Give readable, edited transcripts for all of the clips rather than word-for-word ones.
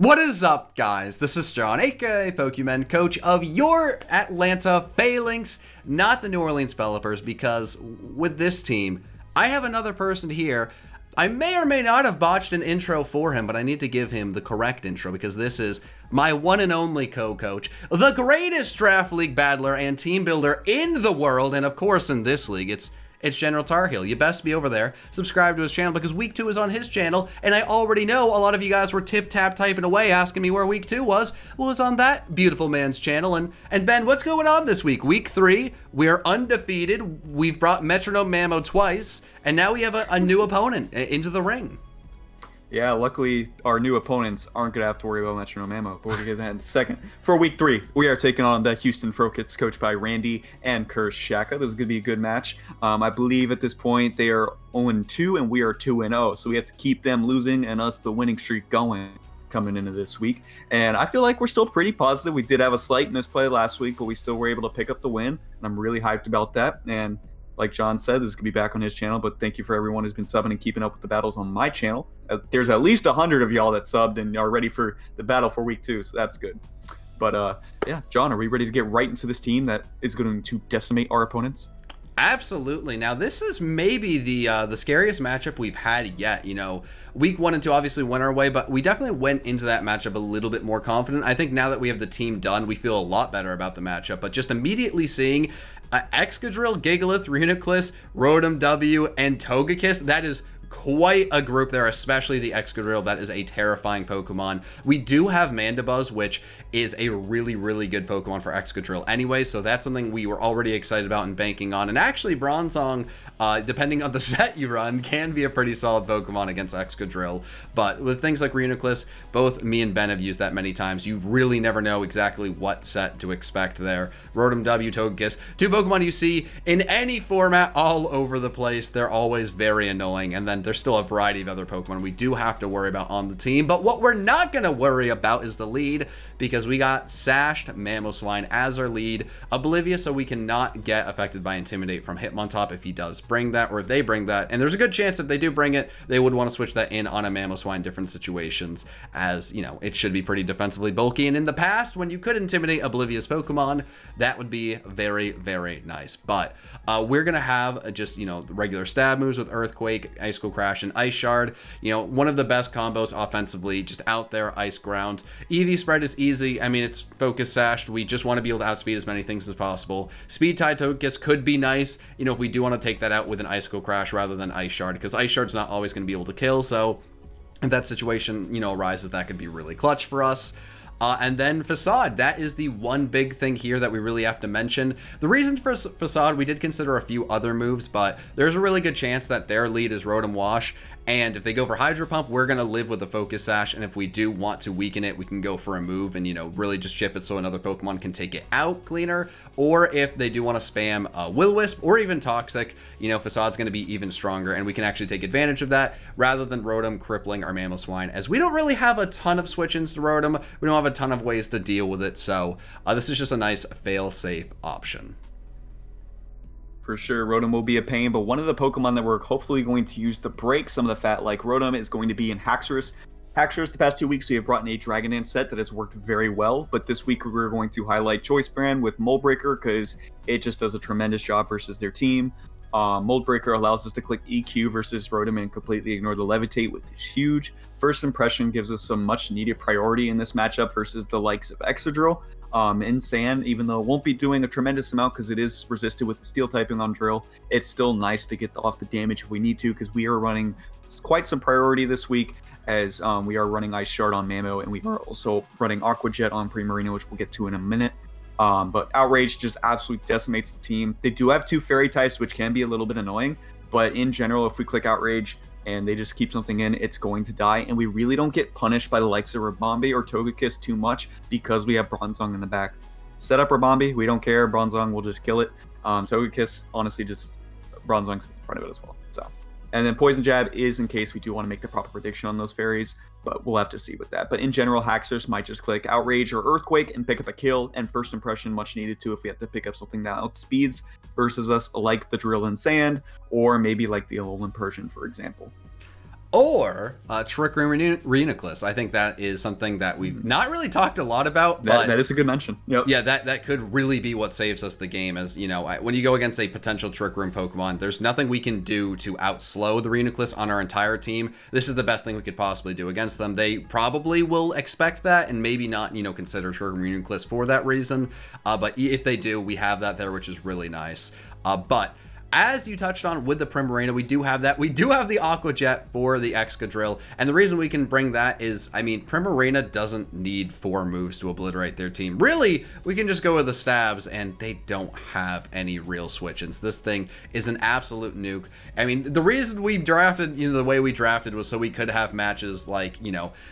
What is up, guys? This is John, aka Pokemon, coach of your Atlanta Falinks, not the New Orleans Pelipers, because with this team, I have another person here. I may or may not have botched an intro for him, but I need to give him the correct intro because this is my one and only co-coach, the greatest draft league battler and team builder in the world, and of course in this league, it's General Tar Heel. You best be over there, subscribe to his channel because week 2 is on his channel, and I already know a lot of you guys were tip-tap typing away asking me where week 2 was. Well, it was on that beautiful man's channel. And Ben, what's going on this week? Week 3, we're undefeated. We've brought Metronome Mammo twice, and now we have a new opponent into the ring. Yeah, luckily our new opponents aren't going to have to worry about Metronome Mammo, but we're going to get that in a second. For week 3, we are taking on the Houston Froakets, coached by Randy and Kersh Shaka. This is going to be a good match. I believe at this point they are 0-2 and we are 2-0, so we have to keep them losing and us the winning streak going coming into this week. And I feel like we're still pretty positive. We did have a slight misplay last week, but we still were able to pick up the win, and I'm really hyped about that. And like John said, this is going to be back on his channel, but thank you for everyone who's been subbing and keeping up with the battles on my channel. There's at least 100 of y'all that subbed and are ready for the battle for week 2, so that's good. But yeah, John, are we ready to get right into this team that is going to decimate our opponents? Absolutely. Now, this is maybe the scariest matchup we've had yet. You know, week 1 and 2 obviously went our way, but we definitely went into that matchup a little bit more confident. I think now that we have the team done, we feel a lot better about the matchup. But just immediately seeing Excadrill, Gigalith, Reuniclus, Rotom W, and Togekiss, that is quite a group there, especially the Excadrill. That is a terrifying Pokemon. We do have Mandibuzz, which is a really, really good Pokemon for Excadrill anyway, so that's something we were already excited about and banking on. And actually, Bronzong, depending on the set you run, can be a pretty solid Pokemon against Excadrill. But with things like Reuniclus, both me and Ben have used that many times. You really never know exactly what set to expect there. Rotom W, Togekiss, 2 Pokemon you see in any format all over the place. They're always very annoying, and then there's still a variety of other Pokemon we do have to worry about on the team. But what we're not going to worry about is the lead, because we got Sashed Mamoswine as our lead, Oblivious, so we cannot get affected by Intimidate from Hitmontop if he does bring that, or if they bring that. And there's a good chance if they do bring it, they would want to switch that in on a Mamoswine in different situations, as, you know, it should be pretty defensively bulky. And in the past, when you could intimidate Oblivious Pokemon, that would be very, very nice. But we're going to have just, you know, the regular stab moves with Earthquake, Icicle Crash, and Ice Shard. You know, one of the best combos offensively, just out there, Ice Ground. EV Spread is easy. I mean, it's Focus Sashed. We just want to be able to outspeed as many things as possible. Speed Tide Togekiss could be nice, you know, if we do want to take that out with an Icicle Crash rather than Ice Shard, because Ice Shard's not always going to be able to kill, so if that situation, you know, arises, that could be really clutch for us. And then Facade, that is the one big thing here that we really have to mention. The reason for Facade, we did consider a few other moves, but there's a really good chance that their lead is Rotom Wash, and if they go for Hydro Pump, we're going to live with the Focus Sash, and if we do want to weaken it, we can go for a move and, you know, really just chip it so another Pokemon can take it out cleaner. Or if they do want to spam Will-O-Wisp or even Toxic, you know, Facade's going to be even stronger, and we can actually take advantage of that rather than Rotom crippling our Mamoswine, as we don't really have a ton of switch-ins to Rotom. We don't have a ton of ways to deal with it, so this is just a nice fail-safe option. For sure, Rotom will be a pain, but one of the Pokemon that we're hopefully going to use to break some of the fat like Rotom is going to be in Haxorus. Haxorus, the past 2 weeks, we have brought in a Dragon Dance set that has worked very well, but this week we're going to highlight Choice Brand with Mold Breaker because it just does a tremendous job versus their team. Mold Breaker allows us to click EQ versus Rotom and completely ignore the Levitate, which is huge. First Impression gives us some much needed priority in this matchup versus the likes of Excadrill. In Sand, even though it won't be doing a tremendous amount because it is resisted with the Steel typing on Drill, it's still nice to get off the damage if we need to, because we are running quite some priority this week, as we are running Ice Shard on Mammo, and we are also running Aqua Jet on Primarina, which we'll get to in a minute. But Outrage just absolutely decimates the team. They do have 2 Fairy types, which can be a little bit annoying, but in general, if we click Outrage and they just keep something in, it's going to die, and we really don't get punished by the likes of Rabombi or Togekiss too much because we have Bronzong in the back. Set up Rabombi, we don't care, Bronzong will just kill it. Togekiss, honestly, just Bronzong's in front of it as well. So, and then Poison Jab is in case we do want to make the proper prediction on those fairies, but we'll have to see with that. But in general, Haxorus might just click Outrage or Earthquake and pick up a kill, and First Impression much needed too if we have to pick up something that outspeeds versus us, like the Drill and Sand, or maybe like the Alolan Persian, for example. or Trick Room Reuniclus. I think that is something that we've not really talked a lot about. That is a good mention. Yep. Yeah, that could really be what saves us the game. As you know, when you go against a potential Trick Room Pokemon, there's nothing we can do to outslow the Reuniclus on our entire team. This is the best thing we could possibly do against them. They probably will expect that and maybe not, consider Trick Room Reuniclus for that reason. But if they do, we have that there, which is really nice. But as you touched on with the Primarina, we do have that. We do have the Aqua Jet for the Excadrill. And the reason we can bring that is, Primarina doesn't need 4 moves to obliterate their team. Really, we can just go with the Stabs, and they don't have any real switch-ins. This thing is an absolute nuke. The reason we drafted, the way we drafted was so we could have matches like,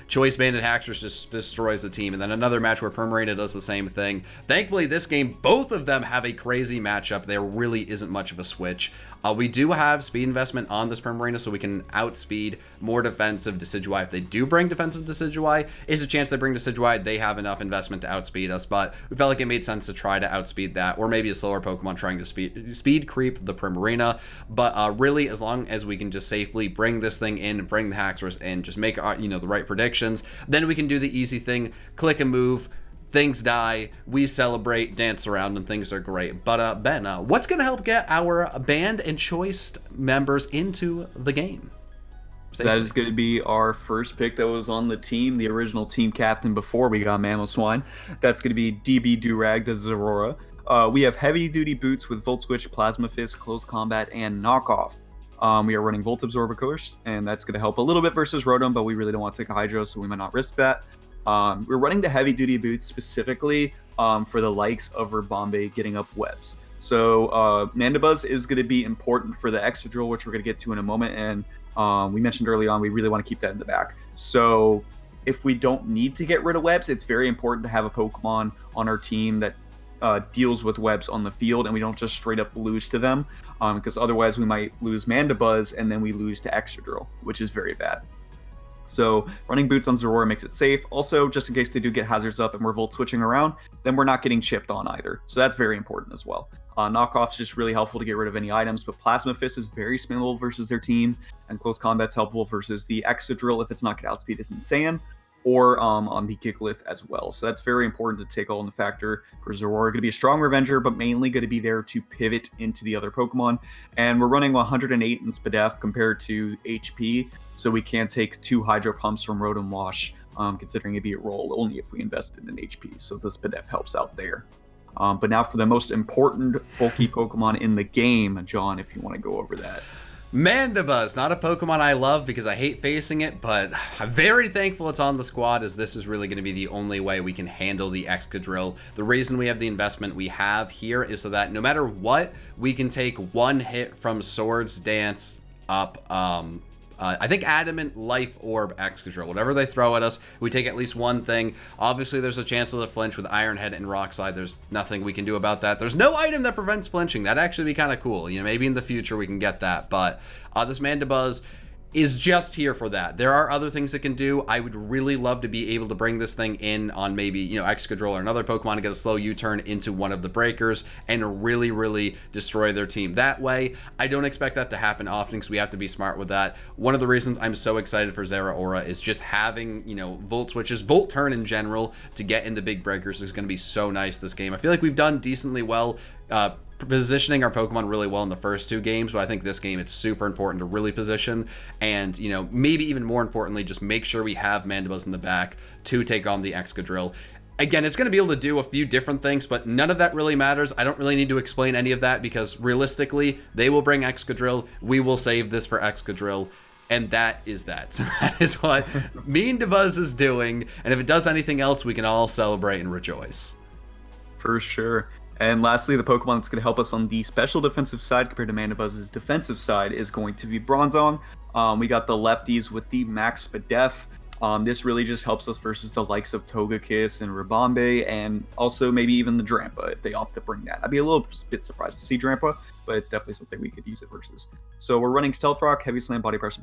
Choice Banded Haxorus just destroys the team, and then another match where Primarina does the same thing. Thankfully, this game, both of them have a crazy matchup. There really isn't much of a switch. We do have speed investment on this Primarina, so we can outspeed more defensive Decidueye. If they do bring defensive Decidueye, is a chance they bring Decidueye. They have enough investment to outspeed us, but we felt like it made sense to try to outspeed that, or maybe a slower Pokemon trying to speed creep the Primarina. But really, as long as we can just safely bring this thing in, bring the Haxorus in, just make the right predictions, then we can do the easy thing, click a move, things die, we celebrate, dance around, and things are great. But Ben, what's going to help get our banned and choiced members into the game safely? That is going to be our first pick that was on the team, the original team captain before we got Mamoswine. That's going to be DB Durag, the Zorora. We have heavy duty boots with Volt Switch, Plasma Fist, Close Combat, and Knockoff. We are running Volt Absorb, of course, and that's going to help a little bit versus Rotom, but we really don't want to take a Hydro, so we might not risk that. We're running the heavy duty boots specifically for the likes of Ribombe getting up webs. So Mandibuzz is going to be important for the Excadrill, which we're going to get to in a moment. And we mentioned early on, we really want to keep that in the back. So if we don't need to get rid of webs, it's very important to have a Pokemon on our team that deals with webs on the field, and we don't just straight up lose to them, because otherwise we might lose Mandibuzz and then we lose to Excadrill, which is very bad. So running boots on Zorora makes it safe. Also, just in case they do get hazards up and we're Volt switching around, then we're not getting chipped on either. So that's very important as well. Knockoff is just really helpful to get rid of any items, but Plasma Fist is very spammable versus their team, and Close Combat's helpful versus the Excadrill if it's not get outspeed is insane, or on the Gigalith as well. So that's very important to take all in the factor. For Zorora, going to be a strong Revenger, but mainly going to be there to pivot into the other Pokemon. And we're running 108 in Spadef compared to HP, so we can take 2 Hydro Pumps from Rotom Wash, considering it'd be a roll only if we invested in HP. So the Spadef helps out there. But now for the most important bulky Pokemon in the game, John, if you want to go over that. Mandibuzz, not a Pokemon I love because I hate facing it, but I'm very thankful it's on the squad, as this is really going to be the only way we can handle the Excadrill. The reason we have the investment we have here is so that no matter what, we can take 1 hit from Swords Dance up, I think Adamant, Life Orb, Excadrill. Whatever they throw at us, we take at least 1 thing. Obviously, there's a chance of the flinch with Iron Head and Rock Slide. There's nothing we can do about that. There's no item that prevents flinching. That'd actually be kind of cool. Maybe in the future we can get that. But this Mandibuzz is just here for that. There are other things it can do. I would really love to be able to bring this thing in on maybe, Excadrill or another Pokemon to get a slow U-turn into one of the breakers and really, really destroy their team that way. I don't expect that to happen often because we have to be smart with that. One of the reasons I'm so excited for Zeraora is just having, Volt Switches, Volt Turn in general to get into big breakers is going to be so nice this game. I feel like we've done decently well positioning our Pokemon really well in the first 2 games, but I think this game it's super important to really position and, maybe even more importantly, just make sure we have Mandibuzz in the back to take on the Excadrill. Again, it's going to be able to do a few different things, but none of that really matters. I don't really need to explain any of that because realistically, they will bring Excadrill. We will save this for Excadrill. And that is that. So that is what Mandibuzz is doing. And if it does anything else, we can all celebrate and rejoice. For sure. And lastly, the Pokemon that's going to help us on the special defensive side compared to Mandibuzz's defensive side is going to be Bronzong. We got the lefties with the Max Spadef. This really just helps us versus the likes of Togekiss and Ribombe, and also maybe even the Drampa if they opt to bring that. I'd be a little bit surprised to see Drampa, but it's definitely something we could use it versus. So we're running Stealth Rock, Heavy Slam, Body Press,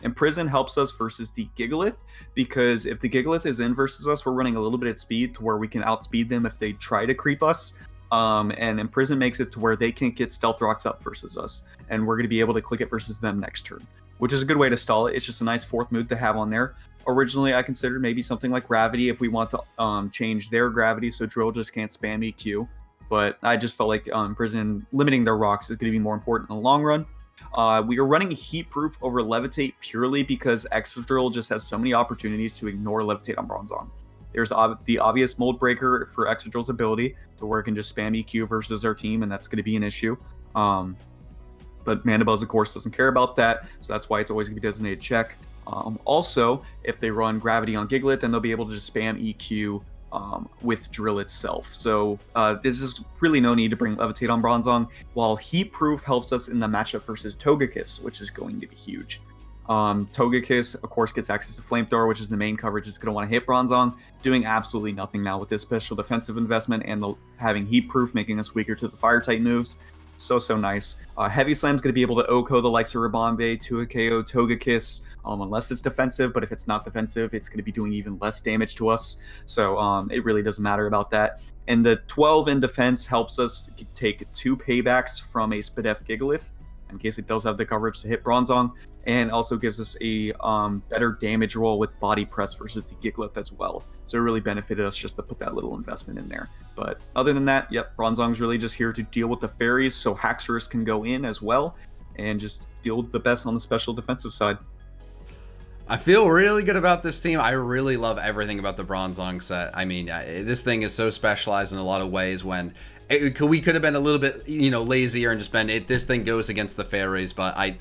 Imprison helps us versus the Gigalith, because if the Gigalith is in versus us, we're running a little bit at speed to where we can outspeed them if they try to creep us. And Imprison makes it to where they can't get Stealth Rocks up versus us, and we're going to be able to click it versus them next turn. which is a good way to stall it. It's just a nice fourth move to have on there. Originally, I considered maybe something like Gravity if we want to change their Gravity so Drill just can't spam EQ. But I just felt like Prison limiting their rocks is going to be more important in the long run. We are running Heat Proof over Levitate purely because Extra Drill just has so many opportunities to ignore Levitate on Bronzong. There's the obvious Mold Breaker for Extra Drill's ability to where it can just spam EQ versus our team, and that's going to be an issue. But Mana Buzz, of course, doesn't care about that, so that's why it's always going to be designated check. Also, if they run Gravity on Giglet, then they'll be able to just spam EQ with Drill itself. So this is really no need to bring Levitate on Bronzong, while Heat Proof helps us in the matchup versus Togekiss, which is going to be huge. Togekiss, of course, gets access to Flamethrower, which is the main coverage it's going to want to hit Bronzong, doing absolutely nothing now with this special defensive investment and having Heat Proof, making us weaker to the Fire-type moves. So nice. Heavy Slam's going to be able to OHKO the likes of Rabombe, 2KO, Togekiss, unless it's defensive, but if it's not defensive, it's going to be doing even less damage to us. So it really doesn't matter about that. And the 12 in defense helps us take 2 paybacks from a Spadef Gigalith, in case it does have the coverage to hit Bronzong, and also gives us a better damage roll with Body Press versus the Gigalith as well. So it really benefited us just to put that little investment in there. But other than that, yep, Bronzong's really just here to deal with the fairies, so Haxorus can go in as well, and just deal with the best on the special defensive side. I feel really good about this team. I really love everything about the Bronzong set. I mean, this thing is so specialized in a lot of ways when we could have been a little bit, lazier and just been, this thing goes against the fairies, but I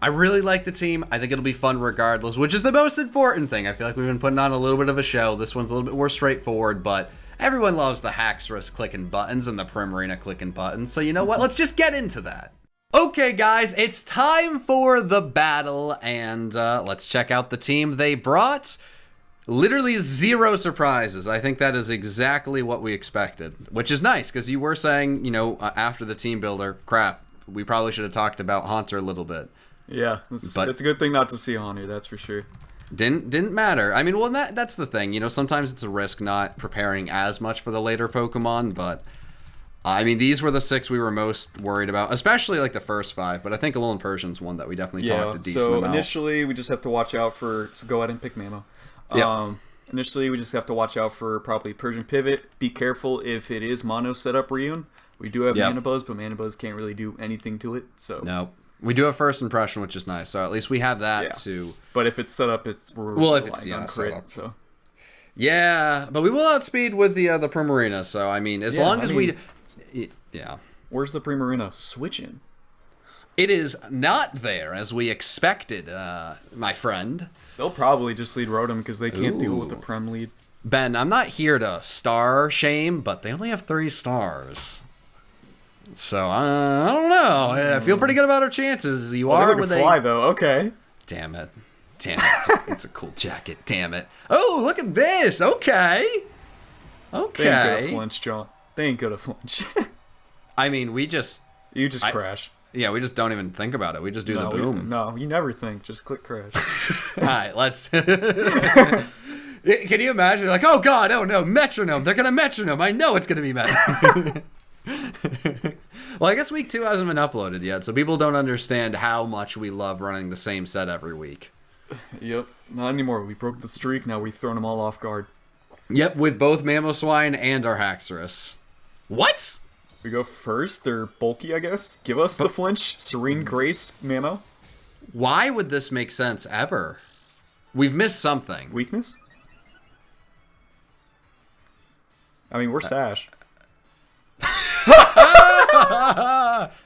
really like the team. I think it'll be fun regardless, which is the most important thing. I feel like we've been putting on a little bit of a show. This one's a little bit more straightforward, but everyone loves the Haxorus clicking buttons and the Primarina clicking buttons. So you know what? Let's just get into that. Okay, guys, it's time for the battle, and let's check out the team they brought. Literally 0 surprises. I think that is exactly what we expected, which is nice, because you were saying, after the team builder, crap, we probably should have talked about Haunter a little bit. Yeah, it's a good thing not to see Haunter, that's for sure. Didn't matter. I mean, well, that's the thing. Sometimes it's a risk not preparing as much for the later Pokemon, but I mean, these were the 6 we were most worried about, especially like the first 5, but I think Alolan Persian's one that we definitely talked a decent amount. So initially, we just have to watch out for, so go ahead and pick Mamo. Yep. Initially, we just have to watch out for probably Persian Pivot. Be careful if it is mono setup Ryun. We do have Mana Buzz, but Mana Buzz can't really do anything to it. So no. We do have first impression, which is nice. So at least we have that too. But if it's set up, if it's on crit, so. Yeah, but we will outspeed with the Primarina. So I mean, as long as we. Where's the Primarina switching? It is not there as we expected, my friend. They'll probably just lead Rotom because they can't deal with the Prem lead. Ben, I'm not here to star shame, but they only have 3 stars. So, I don't know. I feel pretty good about our chances. You are with fly, though. Okay. Damn it. It's a cool jacket. Damn it. Oh, look at this. Okay. They ain't gonna flinch, John. They ain't gonna flinch. I mean, you just crash. Yeah, we just don't even think about it. We just do the boom. You never think. Just click crash. All right, let's... Can you imagine? Like, oh god, oh no, metronome. They're gonna metronome. I know it's gonna be metronome. Well, I guess week 2 hasn't been uploaded yet, so people don't understand how much we love running the same set every week. Yep, not anymore. We broke the streak. Now we've thrown them all off guard. Yep, with both Mamoswine and our Haxorus. What? We go first. They're bulky, I guess. Give us the flinch. Serene Grace, Mamo. Why would this make sense ever? We've missed something. Weakness? I mean, we're Sash.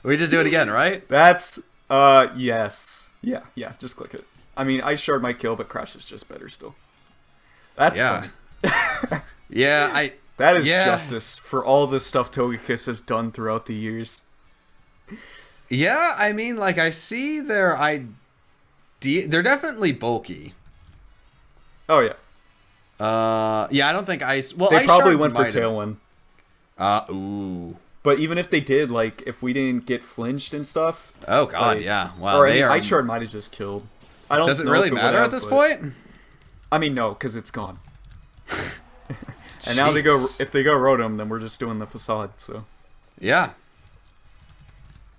We just do it again, right? That's, yes. Yeah, just click it. I mean, Ice Shard might kill, but Crash is just better still. That's funny. That is justice for all the stuff Togekiss has done throughout the years. Yeah, I mean, like, I see their idea. They're definitely bulky. Oh, yeah. I don't think Ice... Well, they Ice probably Shard went for Tailwind. Ooh. But even if they did, like, if we didn't get flinched and stuff... Oh, God, like, yeah. Wow, or Ice Shard might have just killed. I don't Does it really matter at this point? I mean, no, because it's gone. And now if they go Rotom, then we're just doing the facade, so... Yeah.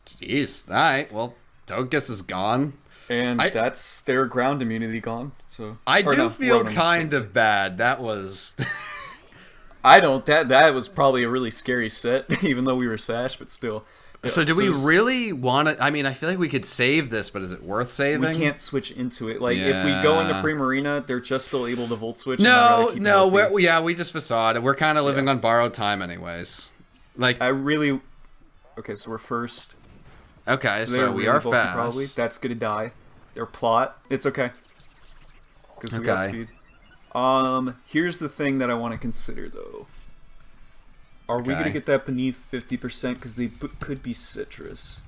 Jeez. Alright, well, Togekiss is gone. And that's their ground immunity gone. So I or do no, feel Rotom. kind of bad. That was... I don't. That was probably a really scary set, even though we were Sash, but still. Yeah, So do we really want to... I mean, I feel like we could save this, but is it worth saving? We can't switch into it. Like, if we go into Primarina, they're just still able to Volt Switch. No, we just Facade. We're kind of living on borrowed time anyways. Like, I really... Okay, so we're first. Okay, so we are fast. Probably. That's going to die. Their plot. It's okay. Because we got speed. Here's the thing that I want to consider, though. Are we going to get that beneath 50%? Because they could be Citrus.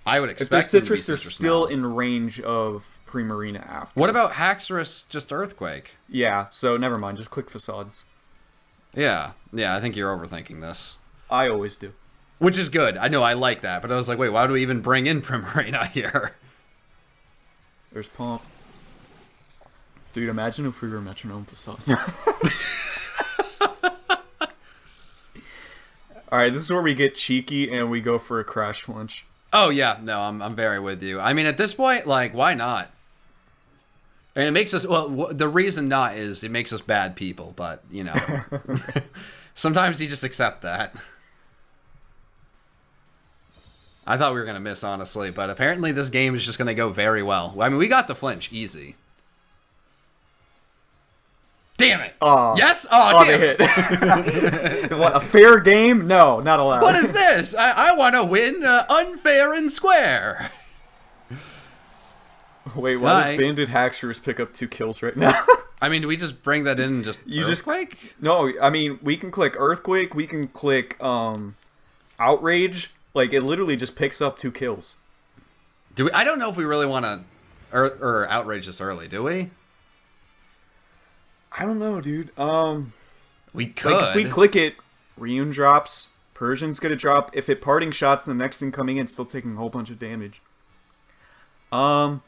I would expect if they're Citrus, they're still now. in range of Primarina after. What about Haxorus just Earthquake? Yeah, so never mind. Just click Facades. Yeah, I think you're overthinking this. I always do. Which is good. I know, I like that. But I was like, wait, why do we even bring in Primarina here? There's Pump. Dude, imagine if we were Metronome Facade. Alright, this is where we get cheeky and we go for a Crash Flinch. Oh, yeah. No, I'm very with you. I mean, at this point, like, why not? And it makes us... Well, the reason not is it makes us bad people. But, you know. Sometimes you just accept that. I thought we were going to miss, honestly. But apparently this game is just going to go very well. I mean, we got the flinch easy. Damn it! Yes? Oh, damn. They hit. What, a fair game? No, not allowed. What is this? I want to win unfair and square. Wait, why does Bandit Haxorus pick up 2 kills right now? I mean, do we just bring that in and just Earthquake? No, I mean, we can click Earthquake, we can click Outrage. Like, it literally just picks up 2 kills. Do we? I don't know if we really want to or Outrage this early, do we? I don't know, dude. We could. Like, if we click it, Ryun drops, Persian's gonna drop. If it parting shots, the next thing coming in, still taking a whole bunch of damage. I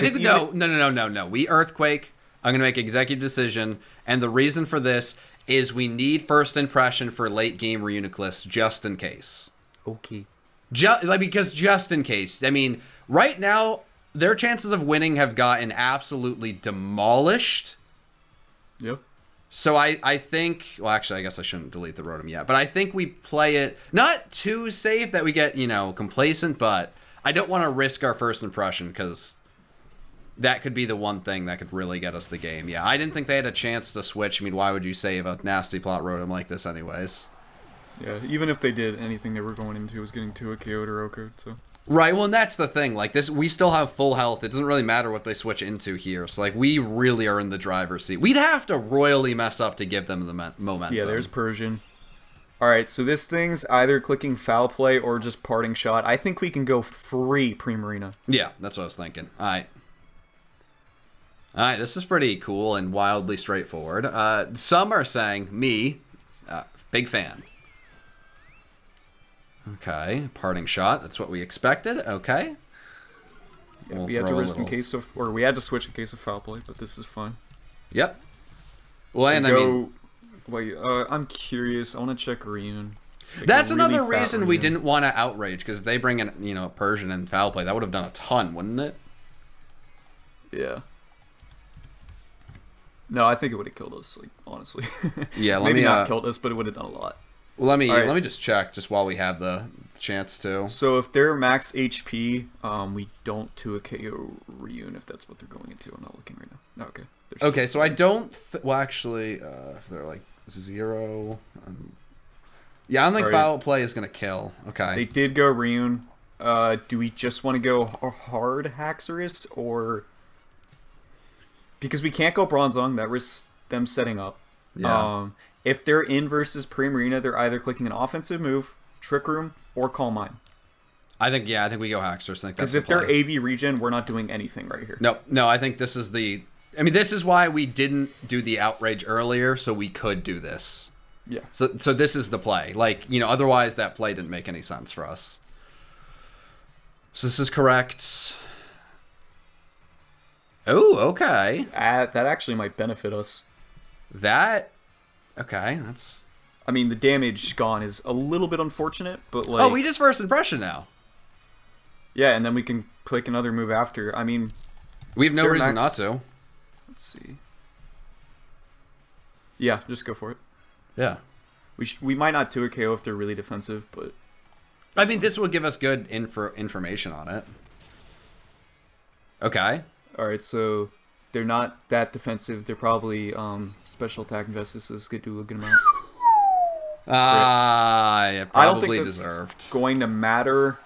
think no. We Earthquake. I'm gonna make executive decision, and the reason for this is we need first impression for late game Reuniclus just in case. Okay. Because just in case. I mean, right now their chances of winning have gotten absolutely demolished. Yep. So I think, well, actually, I guess I shouldn't delete the Rotom yet, but I think we play it not too safe that we get, complacent, but I don't want to risk our first impression because that could be the one thing that could really get us the game. Yeah, I didn't think they had a chance to switch. I mean, why would you save a nasty plot Rotom like this anyways? Yeah, even if they did, anything they were going into was getting to a KO'd or OK'd, so... Right, well, and that's the thing. Like, this, we still have full health. It doesn't really matter what they switch into here. So, like, we really are in the driver's seat. We'd have to royally mess up to give them the momentum. Yeah, there's Persian. Alright, so this thing's either clicking Foul Play or just Parting Shot. I think we can go free Primarina. Yeah, that's what I was thinking. Alright. Alright, this is pretty cool and wildly straightforward. Some are saying, big fan. Okay, parting shot. That's what we expected. Okay. Yeah, we had to risk in case of, or we had to switch in case of foul play, but this is fine. Yep. Well, and I mean, wait. I'm curious. I want to check Ryun. Like, that's another reason we didn't want to outrage, because if they bring in, a Persian and foul play, that would have done a ton, wouldn't it? Yeah. No, I think it would have killed us. Like, honestly. Yeah. Maybe not killed us, but it would have done a lot. Well, let me just check just while we have the chance to. So if they're max HP, we don't 2-KO Ryun if that's what they're going into. I'm not looking right now. No, okay. Okay, so I don't. Well, actually, if they're like 0, yeah, I don't think foul play is gonna kill. Okay. They did go Ryun. Do we just want to go hard Haxorus or because we can't go Bronzong? That risks them setting up. Yeah. If they're in versus Primarina, they're either clicking an offensive move, Trick Room, or Calm Mind. I think we go Haxorus. I think that's because if they're AV regen, we're not doing anything right here. No, I think this is the. I mean, this is why we didn't do the outrage earlier, so we could do this. Yeah. So this is the play. Like, otherwise that play didn't make any sense for us. So this is correct. Oh, okay. That actually might benefit us. Okay, that's... I mean, the damage gone is a little bit unfortunate, but like... Oh, we just first impression now. Yeah, and then we can click another move after. I mean, We have no Fair reason max- not to. let's see. Yeah, just go for it. Yeah. We might not 2 a KO if they're really defensive, but I mean, this will give us good information on it. Okay. all right. So they're not that defensive. They're probably special attack investors. So this could do a good amount. Yeah, I don't probably think that's deserved. going to matter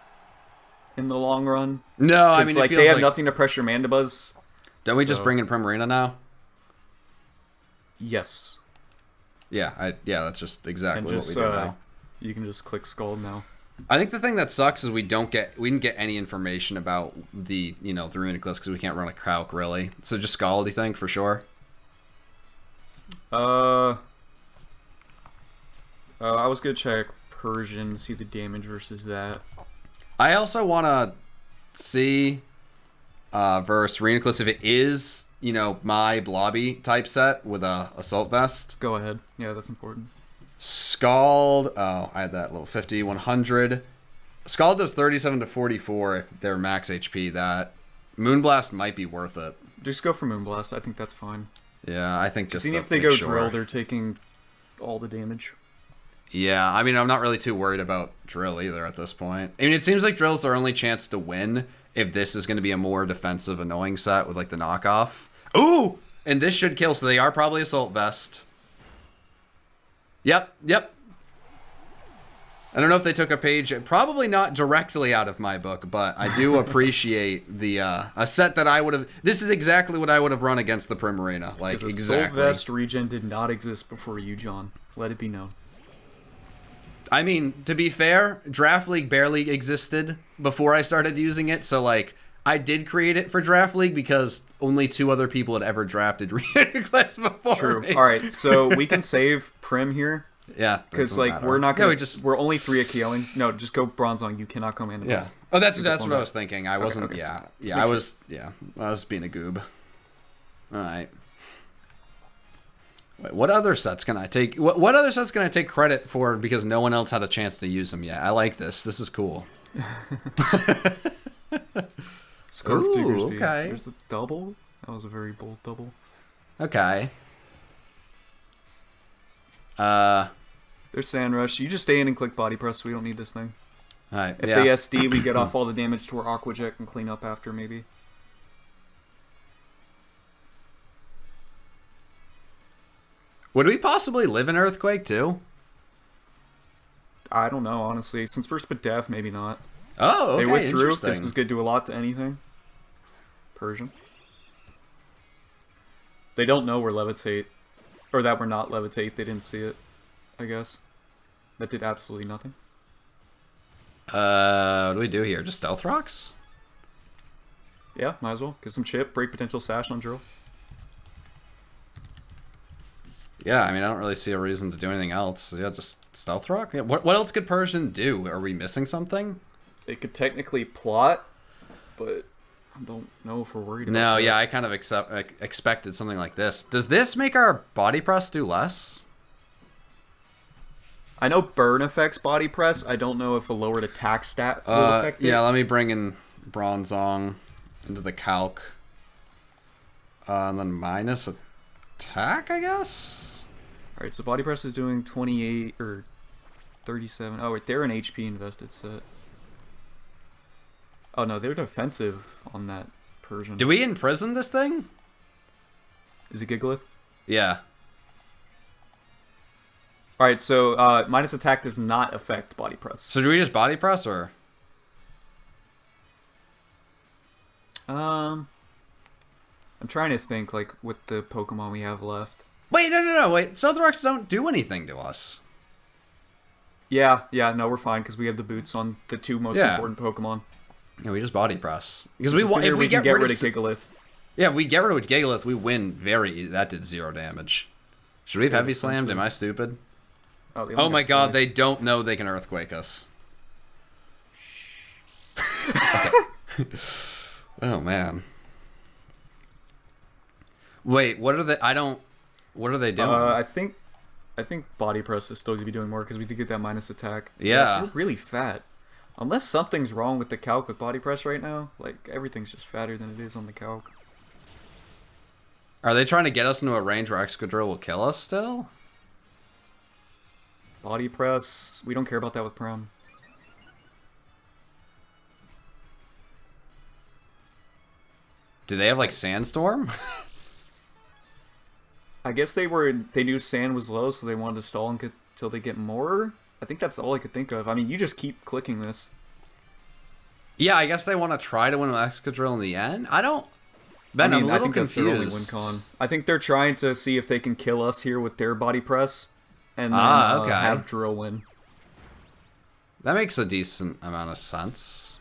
in the long run. No, I mean, Like it they feels have like... nothing to pressure Mandibuzz. Don't we just so- bring in Primarina now? Yes, Yeah, that's just exactly and just what we do now. you can just click Scald now. I think the thing that sucks is we didn't get any information about the the Runic list because we can't run a calc really. So just Scald, you think for sure? I was gonna check Persian, see the damage versus that. I also want to see versus Runic list if it is my Blobby type set with a Assault Vest. Go ahead. Yeah, that's important. Scald. Oh, I had that little 50, 100. Scald does 37 to 44 if they're max HP. That Moonblast might be worth it. Just go for Moonblast. I think that's fine. Yeah, I think just See to if they make go sure. Drill, they're taking all the damage. Yeah, I mean, I'm not really too worried about Drill either at this point. I mean, it seems like Drill's our only chance to win if this is going to be a more defensive, annoying set with, like, the knockoff. Ooh! And this should kill, so they are probably Assault Vest. Yep. I don't know if they took a page, probably not directly out of my book, but I do appreciate the a set that I would have... This is exactly what I would have run against the Primarina. Like, Because exactly. Assault Vest regen did not exist before you, John. Let it be known. I mean, to be fair, Draft League barely existed before I started using it, so, like, I did create it for Draft League because only 2 other people had ever drafted Class before True. me. All right, so we can save Prim here. Yeah. Because, like, we're not going to... just... We're only 3 a KOing. No, just go Bronzong. You cannot come in. Yeah. Oh, that's what I back. was thinking. I wasn't... okay. Yeah, I was being a goob. All right. Wait, what other sets can I take? What other sets can I take credit for because no one else had a chance to use them yet? I like this. This is cool. Scarf Ooh, Diggersby. okay. There's the double. That was a very bold double. Okay. There's Sand Rush. You just stay in and click Body Press. We don't need this thing. All right. If yeah. they SD, we get off all the damage to our Aqua Jet and clean up after, maybe. Would we possibly live in Earthquake too? I don't know, honestly. Since we're spit def, maybe not. Oh, okay. They withdrew. Interesting. This is going to do a lot to anything. Persian. They don't know we're Levitate. Or that we're not Levitate. They didn't see it, I guess. That did absolutely nothing. What do we do here? Just Stealth Rocks? Yeah, might as well. Get some chip, break potential sash on drill. Yeah, I mean, I don't really see a reason to do anything else. So yeah, just Stealth Rock? Yeah, what else could Persian do? Are we missing something? They could technically plot, but I don't know if we're worried about No, that. yeah, I kind of expected something like this. Does this make our Body Press do less? I know burn affects body press. I don't know if a lowered attack stat will affect it. Yeah, let me bring in Bronzong into the calc. And then minus attack, I guess? Alright, so body press is doing 28 or 37. Oh, wait, they're an HP invested set. Oh, no, they're defensive on that Persian. Do we imprison this thing? Is it Gigalith? Yeah. Alright, so minus attack does not affect body press. So do we just Body Press or? I'm trying to think, like, with the Pokemon we have left. Wait, no. Wait, Stealth Rocks don't do anything to us. Yeah, no, we're fine, because we have the boots on the 2 most important Pokemon. Yeah, we just Body Press. Because Just we want, figure if we can get rid rid of of Gigalith. Yeah, if we get rid of Gigalith, we win very easy. That did 0 damage. Should we have Heavy Slammed? Am I stupid? Oh my god, they don't know they can Earthquake us. Oh man. Wait, what are they? What are they doing? I think body press is still gonna be doing more because we did get that minus attack. Yeah. They're really fat. Unless something's wrong with the calc with body press right now. Like, everything's just fatter than it is on the calc. Are they trying to get us into a range where Excadrill will kill us still? Body press, we don't care about that with Prem. Do they have, like, Sandstorm? I guess they knew sand was low, so they wanted to stall until they get more. I think that's all I could think of. I mean, you just keep clicking this. Yeah, I guess they want to try to win with Excadrill in the end. I don't... Ben, I'm a little confused. That's their only win con. I think they're trying to see if they can kill us here with their body press, and then have Drill win. That makes a decent amount of sense.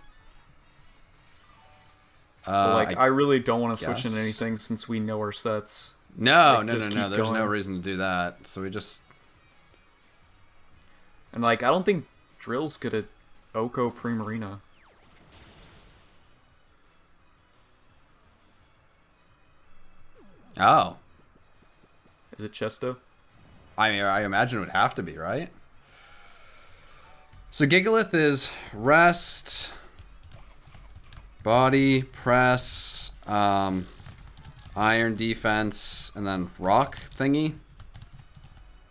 I really don't want to switch into anything since we know our sets. No. There's no reason to do that. So we just... And, like, I don't think Drill's good at Oko Primarina. Oh. Is it Chesto? I mean, I imagine it would have to be, right? So Gigalith is rest, body, press, iron defense, and then rock thingy?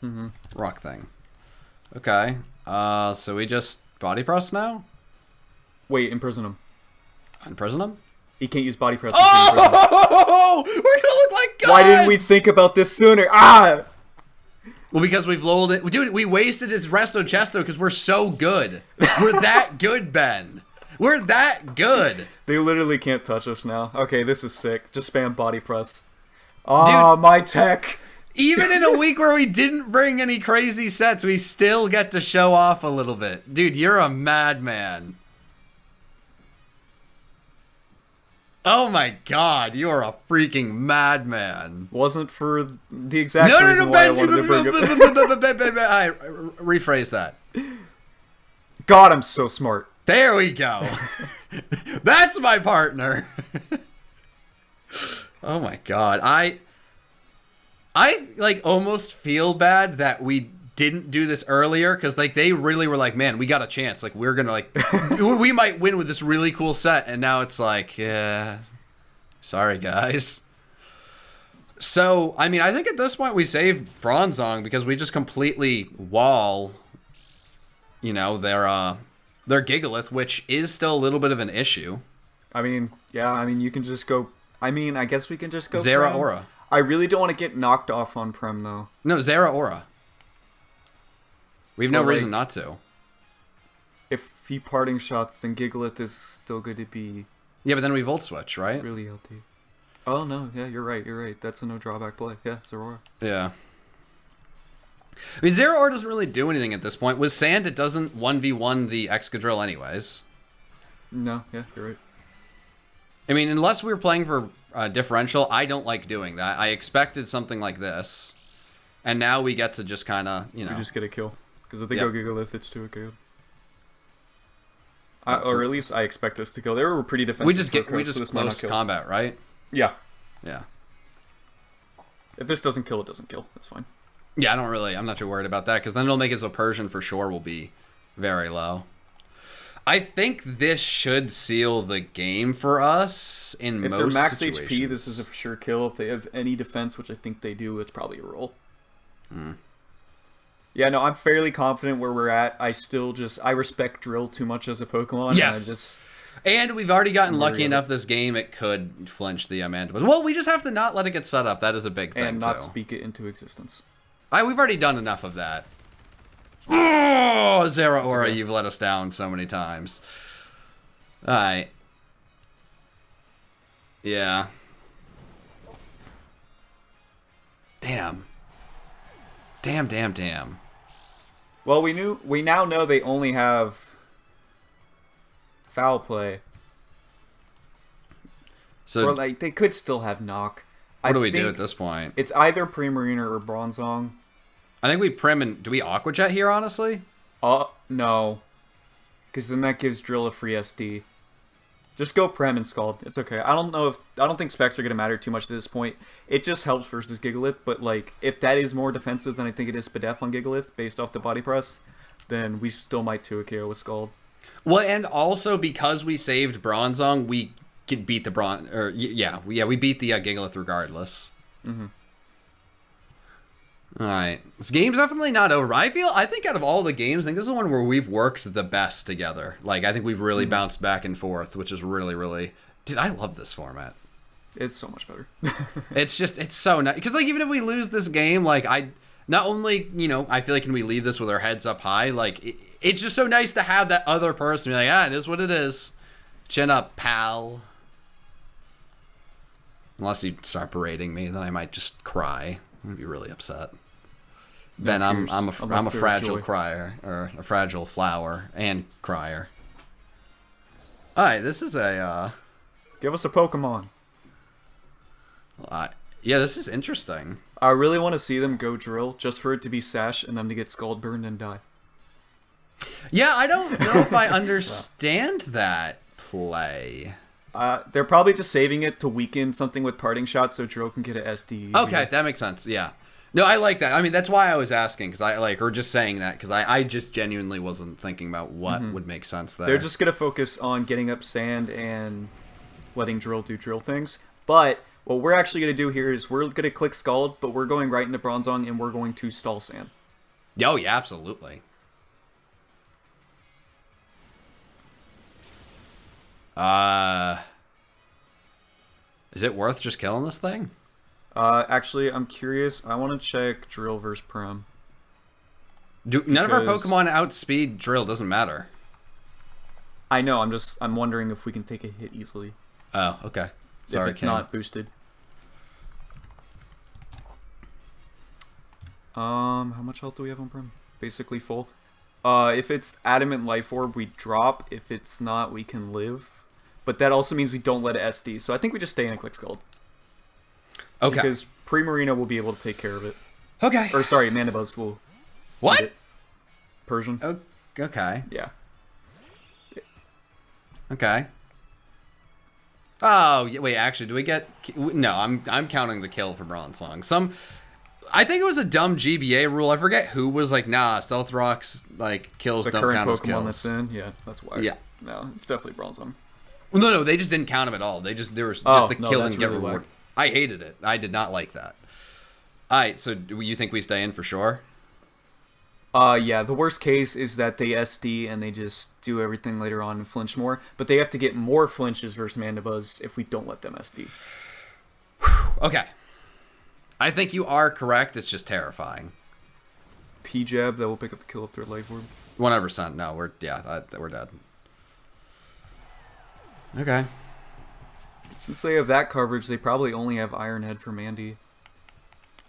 Mm-hmm. Rock thing. Okay. So we just body press now? Wait, imprison him. Imprison him? He can't use body press. Oh! We're gonna look like gods! Why didn't we think about this sooner? Ah! Well, because we've lulled it. Dude, we wasted his Resto Chesto because we're so good. We're that good, Ben. We're that good. They literally can't touch us now. Okay, this is sick. Just spam body press. Oh, my tech. Even in a week where we didn't bring any crazy sets, we still get to show off a little bit. Dude, you're a madman. Oh my god, you're a freaking madman. Wasn't for the exact reason why I wanted to bring it. Alright, rephrase that. God, I'm so smart. There we go. That's my partner. Oh my god. I like almost feel bad that we didn't do this earlier because like they really were like, man, we got a chance. Like we're gonna like we might win with this really cool set, and now it's like, yeah, sorry guys. So I mean, I think at this point we save Bronzong because we just completely wall, you know, their Gigalith, which is still a little bit of an issue. I mean, yeah, I mean you can just go. I mean, I guess we can just go. Zera Aura. I really don't want to get knocked off on Prem though. No, Zera Aura. We have no reason not to. If he parting shots, then Gigalith is still going to be... Yeah, but then we Volt Switch, right? Really LT. Oh, no. Yeah, you're right. You're right. That's a no drawback play. Yeah, Zeraora. Yeah. I mean, Zeraora doesn't really do anything at this point. With Sand, it doesn't 1v1 the Excadrill anyways. No, yeah, you're right. I mean, unless we were playing for differential, I don't like doing that. I expected something like this. And now we get to just kind of, you know... We just get a kill. Because if they go Gigalith, it's too good. Or at least I expect us to kill. They were pretty defensive. We just close combat, right? Yeah. Yeah. If this doesn't kill, it doesn't kill. That's fine. Yeah, I'm not too worried about that, because then it'll make it so Persian for sure will be very low. I think this should seal the game for us in most situations. If they're max HP, this is a for sure kill. If they have any defense, which I think they do, it's probably a roll. Yeah, no, I'm fairly confident where we're at. I respect Drill too much as a Pokemon. Yes. And we've already gotten lucky enough this game, it could flinch the Mandibles. Well, we just have to not let it get set up. That is a big thing, and not speak it into existence. We've already done enough of that. Oh, Zeraora, you've let us down so many times. Alright. Yeah. Damn. Damn. Well, we now know they only have foul play. So, or like they could still have knock. What do we do at this point? It's either Primarina or Bronzong. I think we Prim and do we Aqua Jet here, honestly? No. Because then that gives Drill a free SD. Just go Prem and Scald. It's okay. I don't think specs are gonna matter too much at this point. It just helps versus Gigalith, but like if that is more defensive than I think it is Spadef on Gigalith based off the body press, then we still might 2 KO with Scald. Well, and also because we saved Bronzong, we could beat the we beat the Gigalith regardless. Mm-hmm. All right, this game's definitely not over. I think out of all the games, I think this is the one where we've worked the best together. Like, I think we've really bounced back and forth, which is really, really... Dude, I love this format. It's so much better. It's so nice. Because, like, even if we lose this game, like, not only, I feel like can we leave this with our heads up high, like, it's just so nice to have that other person be like, it is what it is. Chin up, pal. Unless you start berating me, then I might just cry. I'd be really upset. Then I'm a fragile crier, or a fragile flower and crier. All right, this is a give us a Pokemon. Yeah, this is interesting. I really want to see them go drill just for it to be Sash and them to get Scald Burned and die. Yeah, I don't know if I understand that play. They're probably just saving it to weaken something with parting shots so Drill can get an SD. Okay, that makes sense. Yeah. No, I like that. I mean, that's why I was asking, because or just saying that, because I just genuinely wasn't thinking about what would make sense there. They're just going to focus on getting up sand and letting Drill do Drill things. But what we're actually going to do here is we're going to click Scald, but we're going right into Bronzong, and we're going to stall sand. Oh, yeah, absolutely. Is it worth just killing this thing? Actually, I'm curious. I want to check Drill versus Prem. None of our Pokemon outspeed Drill. Doesn't matter. I know. I'm wondering if we can take a hit easily. Oh, okay. Sorry, if it's not boosted. How much health do we have on Prem? Basically full. If it's Adamant Life Orb, we drop. If it's not, we can live. But that also means we don't let it SD. So I think we just stay in a Click Scald. Okay. Because Primarina will be able to take care of it. Okay. Or sorry, Mandibuzz will. What? Persian. Oh, okay. Yeah. Okay. Oh, wait, actually, do we get... No, I'm counting the kill for Bronzong. I think it was a dumb GBA rule. I forget who was like, nah, Stealth Rocks, like, kills don't count as kills. The current Pokemon that's in? Yeah, that's why. Yeah. No, it's definitely Bronzong. No, they just didn't count them at all. There was just the kill and get reward. I hated it. I did not like that. All right, so do you think we stay in for sure? Yeah, the worst case is that they SD and they just do everything later on and flinch more, but they have to get more flinches versus Mandibuzz if we don't let them SD. Okay. I think you are correct. It's just terrifying. P-Jab, that will pick up the kill if they're Life Orb. 100%. No, we're dead. Okay. Since they have that coverage, they probably only have Iron Head for Mandy.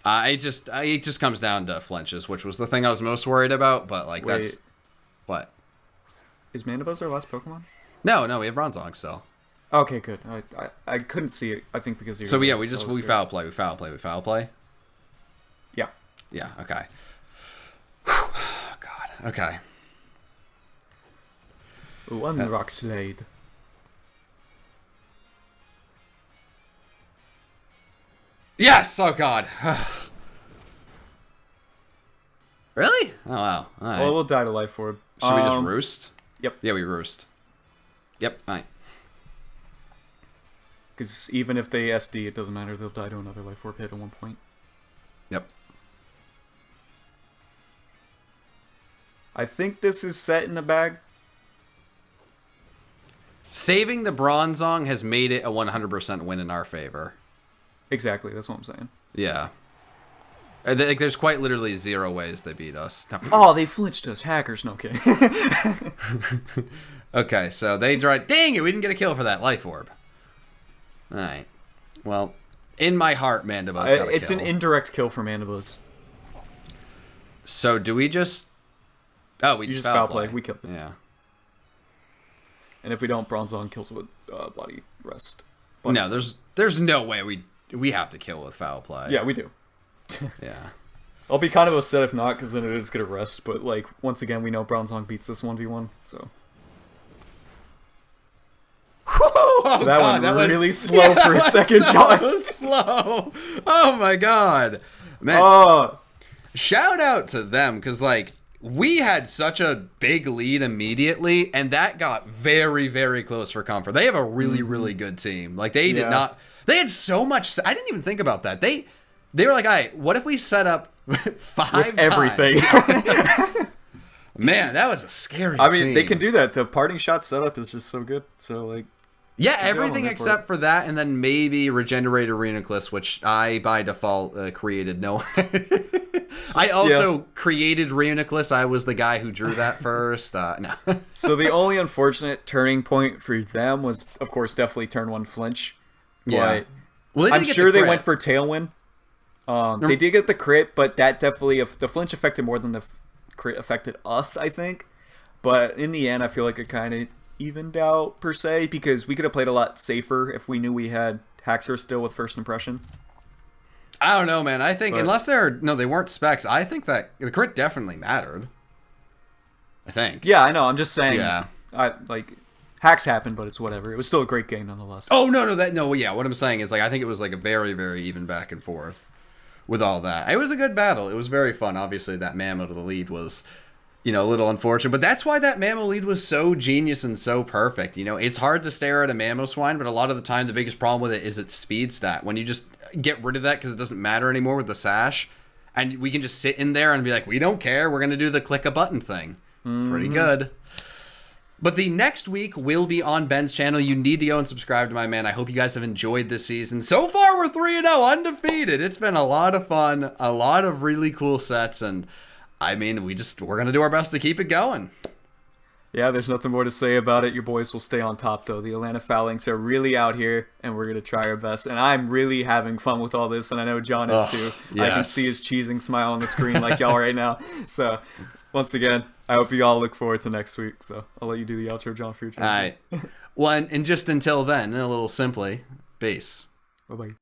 It just comes down to flinches, which was the thing I was most worried about, but like that's what? Is Mandibuzz our last Pokemon? No, we have Bronzong still. Okay, good. I couldn't see it. I think because we foul play. Yeah. Yeah. Okay. Oh, God. Okay. One Rock Slade. Yes! Oh, God. Really? Oh, wow. All right. Well, we'll die to Life Orb. Should we just roost? Yep. Yeah, we roost. Yep, all right. Because even if they SD, it doesn't matter. They'll die to another Life Orb hit at one point. Yep. I think this is set in the bag. Saving the Bronzong has made it a 100% win in our favor. Exactly, that's what I'm saying. Yeah. There's quite literally 0 ways they beat us. Oh, they flinched us. Hackers, no kidding. Okay, so they tried... Dang it, we didn't get a kill for that Life Orb. Alright. Well, in my heart, Mandibuzz got a kill. It's an indirect kill for Mandibuzz. So do we just... Oh, we just foul play. We killed it. Yeah. And if we don't, Bronzong kills with Body Rest. No, there's no way we have to kill with foul play. Yeah, we do. Yeah. I'll be kind of upset if not, because then it is going to rest. But, like, once again, we know Bronzong beats this 1v1, so... Oh, that God, went really slow for a second, John. So slow. Oh, my God. Man. Shout out to them, because, like, we had such a big lead immediately, and that got very, very close for comfort. They have a really, really good team. Like, they did not... They had so much... I didn't even think about that. They were like, all right, what if we set up 5 With everything. Man, that was a scary I mean, team. they can do that. The parting shot setup is just so good. So, like... Yeah, everything except for that, and then maybe Regenerate Arenaclus, which I, by default, created. No. I also created Arenaclus. I was the guy who drew that first. No. So the only unfortunate turning point for them was, of course, definitely turn 1 flinch. Yeah. Well, I'm sure they went for Tailwind. They did get the crit, but that definitely... the flinch affected more than the crit affected us, I think. But in the end, I feel like it kind of... evened out per se, because we could have played a lot safer if we knew we had Haxor still with first impression. I don't know, man. I think unless they weren't specs, I think that the crit definitely mattered. I think. Yeah, I know. I'm just saying. Yeah. Hacks happened, but it's whatever. It was still a great game nonetheless. Oh no. Yeah, what I'm saying is, like, I think it was like a very, very even back and forth with all that. It was a good battle. It was very fun. Obviously, that Mammo to the lead was, a little unfortunate, but that's why that Mammo lead was so genius and so perfect. It's hard to stare at a Mammo Swine, but a lot of the time the biggest problem with it is its speed stat. When you just get rid of that because it doesn't matter anymore with the sash, and we can just sit in there and be like, we don't care, we're going to do the click a button thing. Pretty good. But the next week will be on Ben's channel. You need to go and subscribe to my man. I hope you guys have enjoyed this season. So far, we're 3-0, undefeated. It's been a lot of fun, a lot of really cool sets, and I mean, we're going to do our best to keep it going. Yeah, there's nothing more to say about it. Your boys will stay on top, though. The Atlanta Falinks are really out here, and we're going to try our best. And I'm really having fun with all this, and I know John is too. Yes. I can see his cheesing smile on the screen like y'all right now. So, once again, I hope you all look forward to next week. So, I'll let you do the outro, John, for your channel. All right. Well, and just until then, a little simply, peace. Bye-bye.